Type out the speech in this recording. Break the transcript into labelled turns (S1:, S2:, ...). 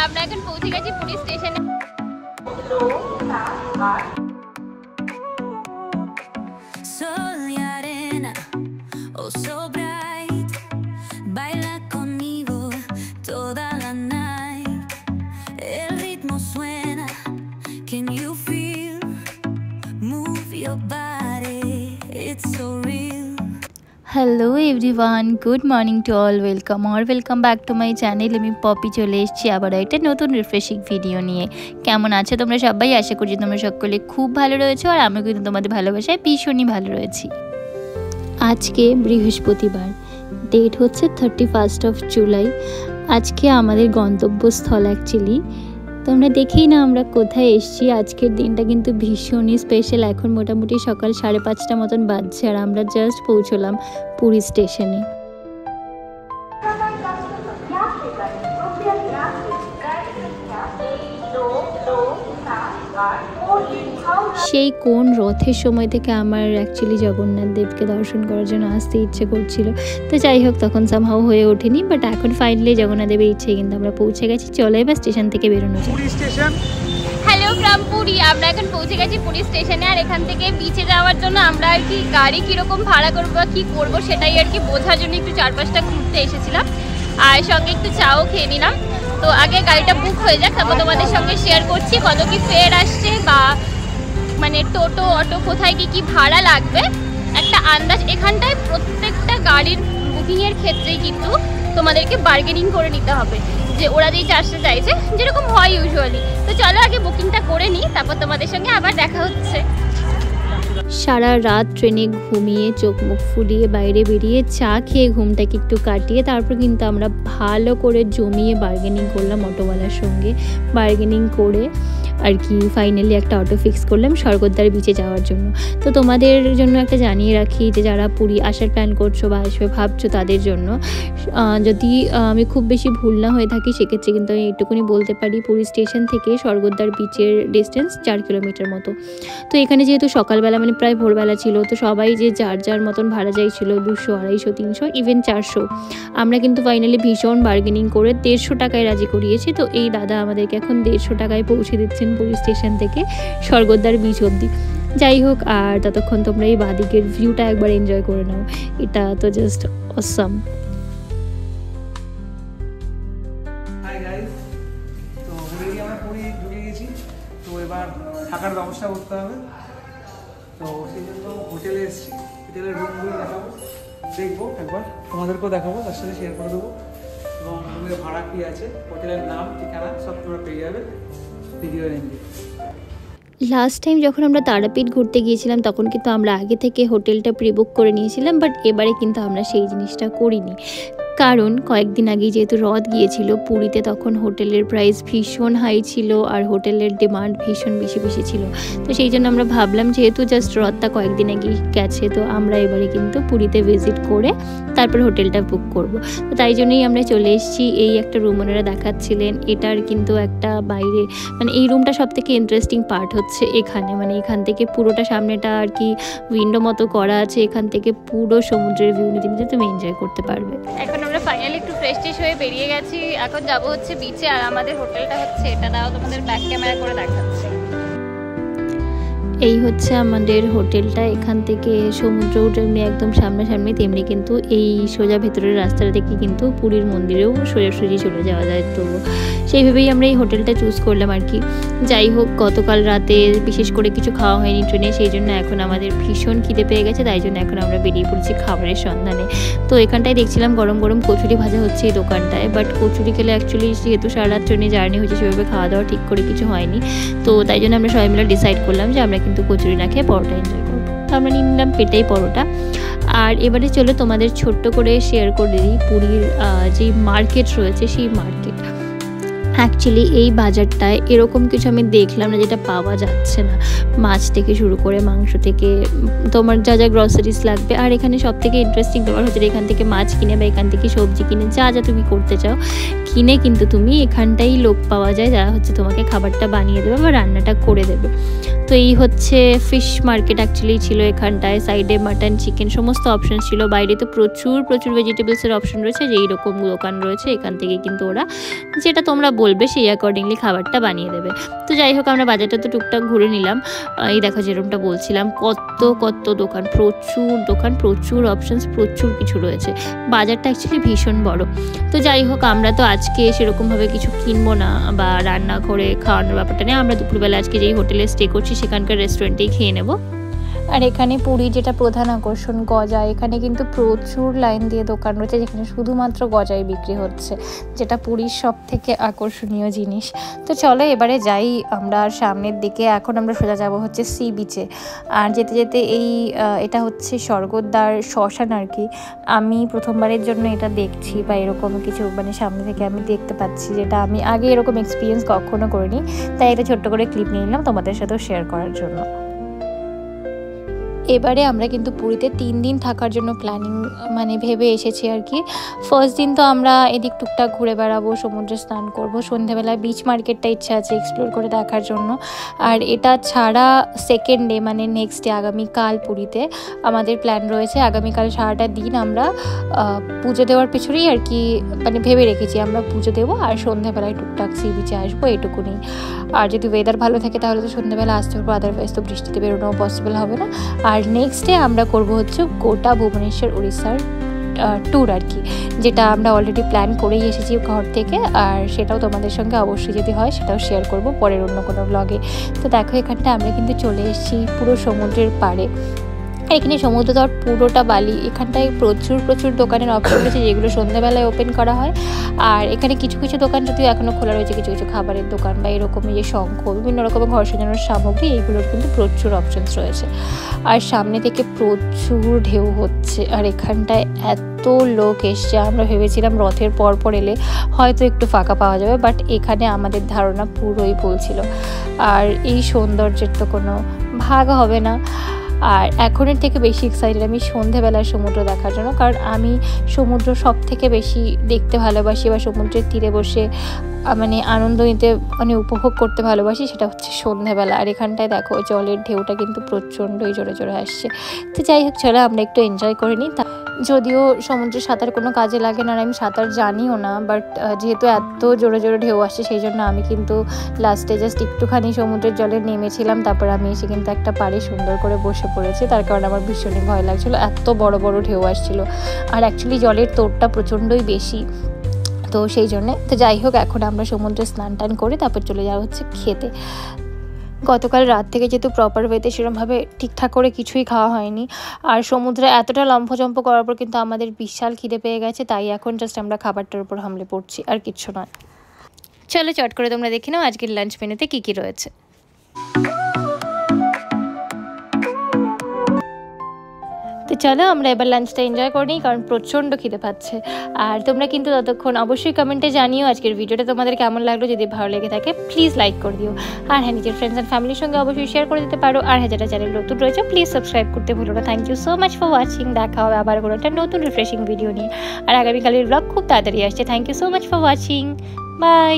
S1: আমরা এখন পৌঁছে গেছি পুরী স্টেশনে।
S2: Sol y arena, oh so bright, baila conmigo toda la night. El ritmo suena, can you feel? Move your body, it's so real.
S3: Hello everyone, good morning to all, welcome back to my channel. আমি poppy চলে এসেছি আবার একটা নতুন refreshing video নিয়ে। কেমন আছো তোমরা সবাই? আশা করছি তোমরা সকলে খুব ভালো রয়েছো, আর আমি কিন্তু তোমাদের ভালোবাসায় ভীষণই ভালো রয়েছি। আজকে বৃহস্পতিবার, ডেট হচ্ছে 31 জুলাই। আজকে আমাদের গন্তব্যস্থল অ্যাকচুয়ালি তোমরা দেখেই না আমরা কোথায় এসেছি। আজকের দিনটা কিন্তু ভীষণই স্পেশাল। এখন মোটামুটি সকাল 5:30 মতন বাজছে, আর আমরা জাস্ট পৌঁছলাম পুরী স্টেশনে। সেই কোন রথের সময় থেকে আমার অ্যাকচুয়ালি জগন্নাথ দেবকে দর্শন করার জন্য আসতে ইচ্ছে করছিল, তো যাই হোক তখন সামহাও হয়ে ওঠেনি, বাট এখন ফাইনালি জগন্নাথ দেবের ইচ্ছে কিন্তু আমরা পৌঁছে গেছি। চলো এবার স্টেশন থেকে বেরোনো যায়।
S1: হ্যালো ফ্রম পুরী, আমরা এখন পৌঁছে গেছি পুরী স্টেশনে। আর এখান থেকে বিচে যাওয়ার জন্য আমরা আর কি গাড়ি কীরকম ভাড়া করবো বা কী করবো সেটাই আর কি বোঝার জন্য একটু চারপাশটা ঘুরতে এসেছিলাম, আর সঙ্গে একটু চাও খেয়ে নিলাম। তো আগে গাড়িটা বুক হয়ে যাক, তারপর তোমাদের সঙ্গে শেয়ার করছি কত কি ফেয়ার আসছে, বা মানে টোটো অটো কোথায় কি ভাড়া লাগবে একটা আন্দাজ। এখানটায় প্রত্যেকটা গাড়ির বুকিংয়ের ক্ষেত্রেই কিন্তু তোমাদেরকে বার্গেনিং করে নিতে হবে, যে ওরা যেই চার্জটা চাইছে যেরকম হয় ইউজুয়ালি। তো চলো আগে বুকিংটা করে নিই, তারপর তোমাদের সঙ্গে আবার দেখা হচ্ছে।
S3: সারা রাত ট্রেনে ঘুমিয়ে চোখ মুখ ফুলিয়ে বাইরে বেরিয়ে চা খেয়ে ঘুমটাকে একটু কাটিয়ে তারপর কিন্তু আমরা ভালো করে জমিয়ে বার্গেনিং করলাম অটোওয়ালার সঙ্গে। বার্গেনিং করে আর কি ফাইনালি একটা অটো ফিক্স করলাম স্বর্গদ্বার বিচে যাওয়ার জন্য। তো তোমাদের জন্য একটা জানিয়ে রাখি যে যারা পুরী আসার প্ল্যান করছো বা আসবে ভাবছো তাদের জন্য, যদি আমি খুব বেশি ভুল না হয়ে থাকি সেক্ষেত্রে কিন্তু আমি একটুকুনি বলতে পারি, পুরী স্টেশন থেকে স্বর্গদ্বার বিচের ডিস্টেন্স 4 কিলোমিটার মতো। তো এখানে যেহেতু সকালবেলা মানে প্রায় ভোরবেলা ছিল, তো সবাই যে যার মতন ভাড়া চাইছিল 200, 250, 300, ইভেন 400, আমরা কিন্তু ফাইনালি ভীষণ বার্গেনিং করে 150 টাকায় রাজি করিয়েছি। তো এই দাদা আমাদেরকে এখন 150 টাকায় পৌঁছে দিচ্ছেন পুরী স্টেশন থেকে স্বর্গদ্বার বিচ অবধি। যাই হোক, আর ততক্ষণ তোমরা এই বাদিকের ভিউটা একবার এনজয় করে নাও, এটা তো জাস্ট অসাম।
S4: হাই গাইস, তো অলরেডি আমরা পুরী ঢুকে গেছি। তো এবার থাকার ব্যবস্থা করতে হবে, তো সেই জন্য হোটেলে এসেছি। হোটেলের রুমগুলো দেখাবো, দেখবো একবার, তোমাদেরকেও দেখাবো, তার সাথে শেয়ার করে দেবো। এবং রুমের ভাড়া কী আছে, হোটেলের নাম ঠিকানা সব তোমরা পেয়ে যাবে ভিডিওর এন্ডে।
S3: লাস্ট টাইম যখন আমরা তারাপীঠ ঘুরতে গিয়েছিলাম তখন কিন্তু আমরা আগে থেকে হোটেলটা প্রি বুক করে নিয়েছিলাম, বাট এবারে কিন্তু আমরা সেই জিনিসটা করিনি। কারণ কয়েকদিন আগে যেহেতু রথ গিয়েছিল পুরীতে, তখন হোটেলের প্রাইস ভীষণ হাই ছিল আর হোটেলের ডিমান্ড ভীষণ বেশি ছিল। তো সেই জন্য আমরা ভাবলাম যেহেতু জাস্ট রথটা কয়েকদিন আগে গেছে, তো আমরা এবারে কিন্তু পুরীতে ভিজিট করে তারপর হোটেলটা বুক করব। তো তাই জন্যই আমরা চলে এসেছি। এই একটা রুম ওনারা দেখাচ্ছিলেন, এটার কিন্তু একটা বাইরে মানে এই রুমটা সব থেকে ইন্টারেস্টিং পার্ট হচ্ছে এখানে, মানে এখান থেকে পুরোটা সামনেটা আর কি উইন্ডো মতো করা আছে, এখান থেকে পুরো সমুদ্রের ভিউ নিতে নিতে তুমি এনজয় করতে পারবে।
S1: এখন আমরা ফাইনালি একটু ফ্রেশ হয়ে বেরিয়ে গেছি, এখন যাব হচ্ছে বিচে। আর আমাদের হোটেলটা হচ্ছে এটা, দাও তোমাদের ব্যাক ক্যামেরা করে দেখাচ্ছে।
S3: এই হচ্ছে আমাদের হোটেলটা, এখান থেকে সমুদ্র যেমনি একদম সামনাসামনি তেমনি কিন্তু এই সোজা ভেতরের রাস্তাটা থেকে কিন্তু পুরীর মন্দিরেও সোজাসুজি চলে যাওয়া যায়। তো সেইভাবেই আমরা এই হোটেলটা চুজ করলাম আর কি। যাই হোক, গতকাল রাতে বিশেষ করে কিছু খাওয়া হয়নি ট্রেনে, সেই জন্য এখন আমাদের ভীষণ খিদে পেয়ে গেছে, তাই জন্য এখন আমরা বেরিয়ে পড়েছি খাবারের সন্ধানে। তো এখানটায় দেখছিলাম গরম গরম কচুরি ভাজা হচ্ছে এই দোকানটায়, বাট কচুরি খেলে অ্যাকচুয়ালি যেহেতু সারা রাত ট্রেনে জার্নি হয়েছে সেভাবে খাওয়া দাওয়া ঠিক করে কিছু হয়নি। তো তাই জন্য আমরা সবাই মিলে ডিসাইড করলাম যে আমরা কিন্তু কচুরি না খেয়ে পরোটা এনজয় করবো। তো আমরা নিলাম পেটাই পরোটা। আর এবারে চলো তোমাদের ছোট্ট করে শেয়ার করে দিই পুরীর যে মার্কেট রয়েছে সেই মার্কেট। অ্যাকচুয়ালি এই বাজারটায় এরকম কিছু আমি দেখলাম না যেটা পাওয়া যাচ্ছে না, মাছ থেকে শুরু করে মাংস থেকে তোমার যা যা গ্রসারিজ লাগবে। আর এখানে সব থেকে ইন্টারেস্টিং ব্যাপার হচ্ছে এখান থেকে মাছ কিনে বা এখান থেকে সবজি কিনে যা যা তুমি করতে চাও কিনে কিন্তু তুমি এখানটাই লোক পাওয়া যায় যারা হচ্ছে তোমাকে খাবারটা বানিয়ে দেবে বা রান্নাটা করে দেবে। তো এই হচ্ছে ফিশ মার্কেট অ্যাকচুয়ালি ছিল এখানটায়, সাইডে মাটন চিকেন সমস্ত অপশন ছিল। বাইরে তো প্রচুর ভেজিটেবলসের অপশন রয়েছে, যে এইরকম দোকান রয়েছে এখান থেকে কিন্তু ওরা যেটা তোমরা বলবে সেই অ্যাকর্ডিংলি খাবারটা বানিয়ে দেবে। তো যাই হোক আমরা বাজারটা তো টুকটাক ঘুরে নিলাম। এই দেখো যেরকমটা বলছিলাম, কত কত দোকান, প্রচুর দোকান, প্রচুর অপশানস, প্রচুর কিছু রয়েছে। বাজারটা অ্যাকচুয়ালি ভীষণ বড়। তো যাই হোক আমরা তো আজকে সেরকমভাবে কিছু কিনবো না বা রান্না করে খাওয়ানোর ব্যাপারটা নেই। আমরা দুপুরবেলা আজকে যেই হোটেলে স্টে করছি সেখানকার রেস্টুরেন্টেই খেয়ে নেবো। আর এখানে পুরী যেটা প্রধান আকর্ষণ গজা, এখানে কিন্তু প্রচুর লাইন দিয়ে দোকান রয়েছে যেখানে শুধুমাত্র গজাই বিক্রি হচ্ছে, যেটা পুরীর সব থেকে আকর্ষণীয় জিনিস। তো চলো এবারে যাই আমরা সামনের দিকে। এখন আমরা সোজা যাব হচ্ছে সি বিচে। আর যেতে যেতে এটা হচ্ছে স্বর্গদ্বার শ্মশান আর কি। আমি প্রথমবারের জন্য এটা দেখছি বা এরকম কিছু মানে সামনে থেকে আমি দেখতে পাচ্ছি, যেটা আমি আগে এরকম এক্সপিরিয়েন্স কখনো করিনি। তাই এটা ছোট্ট করে ক্লিপ নিয়ে নিলাম তোমাদের সাথেও শেয়ার করার জন্য। এবারে আমরা কিন্তু পুরীতে 3 দিন থাকার জন্য প্ল্যানিং মানে ভেবে এসেছি আর কি। ফার্স্ট দিন তো আমরা এদিক টুকটাক ঘুরে বেড়াবো, সমুদ্রে স্নান করবো, সন্ধ্যেবেলায় বিচ মার্কেটটা ইচ্ছা আছে এক্সপ্লোর করে দেখার জন্য। আর এটা ছাড়া সেকেন্ড ডে মানে নেক্সট ডে আগামীকাল পুরীতে আমাদের প্ল্যান রয়েছে। আগামীকাল সারাটা দিন আমরা পুজো দেওয়ার পিছনেই আর কি মানে ভেবে রেখেছি আমরা পুজো দেবো, আর সন্ধ্যেবেলায় টুকটাক সি বিচে আসবো, এটুকুনি। আর যদি ওয়েদার ভালো থাকে তাহলে তো সন্ধ্যেবেলা আসতে পারবো, আদারওয়াইজ তো বৃষ্টিতে বেরোনো পসিবল হবে না। আর নেক্সট ডে আমরা করব হচ্ছে গোটা ভুবনেশ্বর উড়িষ্যার ট্যুর আর কি, যেটা আমরা অলরেডি প্ল্যান করেই এসেছি ঘর থেকে। আর সেটাও তোমাদের সঙ্গে অবশ্যই যদি হয় সেটাও শেয়ার করব পরের অন্য কোনো ব্লগে। তো দেখো এখানটা আমরা কিন্তু চলে এসেছি পুরো সমুদ্রের পাড়ে। এখানে সমুদ্র তট পুরোটা বালি। এখানটায় প্রচুর প্রচুর দোকানের অপশন রয়েছে যেগুলো সন্ধ্যাবেলায় ওপেন করা হয়। আর এখানে কিছু কিছু দোকান যদিও এখনও খোলা রয়েছে, কিছু কিছু খাবারের দোকান বা এরকম যে শঙ্খ, বিভিন্ন রকমের ঘর সাজানোর সামগ্রী, এইগুলোর কিন্তু প্রচুর অপশনস রয়েছে। আর সামনে থেকে প্রচুর ঢেউ হচ্ছে। আর এখানটায় এত লোক এসছে, আমরা ভেবেছিলাম রথের পর এলে হয়তো একটু ফাঁকা পাওয়া যাবে, বাট এখানে আমাদের ধারণা পুরোই ভুল ছিল। আর এই সৌন্দর্যের তো কোনো ভাগ হবে না। আর এখনের থেকে বেশি এক্সাইটেড আমি সন্ধেবেলার সমুদ্র দেখার জন্য, কারণ আমি সমুদ্র সব থেকে বেশি দেখতে ভালোবাসি বা সমুদ্রের তীরে বসে মানে আনন্দ নিতে মানে উপভোগ করতে ভালোবাসি, সেটা হচ্ছে সন্ধেবেলা। আর এখানটায় দেখো জলের ঢেউটা কিন্তু প্রচণ্ডই জোরে জোরে আসছে। তো যাই হোক চলো আমরা একটু এনজয় করে নিই। যদিও সমুদ্রে সাঁতার কোনো কাজে লাগে না, আর আমি সাঁতার জানিও না, বাট যেহেতু এত জোরে জোরে ঢেউ আসছে সেই জন্য আমি কিন্তু লাস্টে জাস্ট একটুখানি সমুদ্রের জলে নেমেছিলাম, তারপর আমি এসে কিন্তু একটা পাড়ে সুন্দর করে বসে পড়েছি। তার কারণে আমার ভীষণই ভয় লাগছিলো, এত বড় বড় ঢেউ আসছিলো। আর অ্যাকচুয়ালি জলের তোড়টা প্রচণ্ডই বেশি, তো সেই জন্যে। তো যাই হোক এখন আমরা সমুদ্রে স্নান টান করে তারপর চলে যাওয়া হচ্ছে খেতে। গতকাল রাত থেকে যেহেতু প্রপার ওয়েতে সেরকমভাবে ঠিকঠাক করে কিছুই খাওয়া হয়নি, আর সমুদ্রে এতটা লম্ফজম্প করার পর কিন্তু আমাদের বিশাল খিদে পেয়ে গেছে, তাই এখন জাস্ট আমরা খাবারটার উপর হামলে পড়ছি, আর কিচ্ছু নয়। চলো চট করে তোমরা দেখে নাও আজকের লাঞ্চ মেনুতে কী কী রয়েছে। তো চলো আমরা এবার লাঞ্চটা এনজয় করে নিই, কারণ প্রচণ্ড খিদে পাচ্ছে। আর তোমরা কিন্তু ততক্ষণ অবশ্যই কমেন্টে জানিও আজকের ভিডিওটা তোমাদের কেমন লাগলো। যদি ভালো লেগে থাকে প্লিজ লাইক করে দিও, আর হ্যাঁ নিজের ফ্রেন্ডস অ্যান্ড ফ্যামিলির সঙ্গে অবশ্যই শেয়ার করে দিতে পারো। আর হ্যাঁ যারা চ্যানেল নতুন রয়েছে প্লিজ সাবস্ক্রাইব করতে ভুলো না। Thank you so much for watching. দেখা হবে আবার কোনো একটা নতুন রিফ্রেশিং ভিডিও নিয়ে। আর আগামীকালের ব্লগ খুব তাড়াতাড়ি আসছে। Thank you so much for watching. By.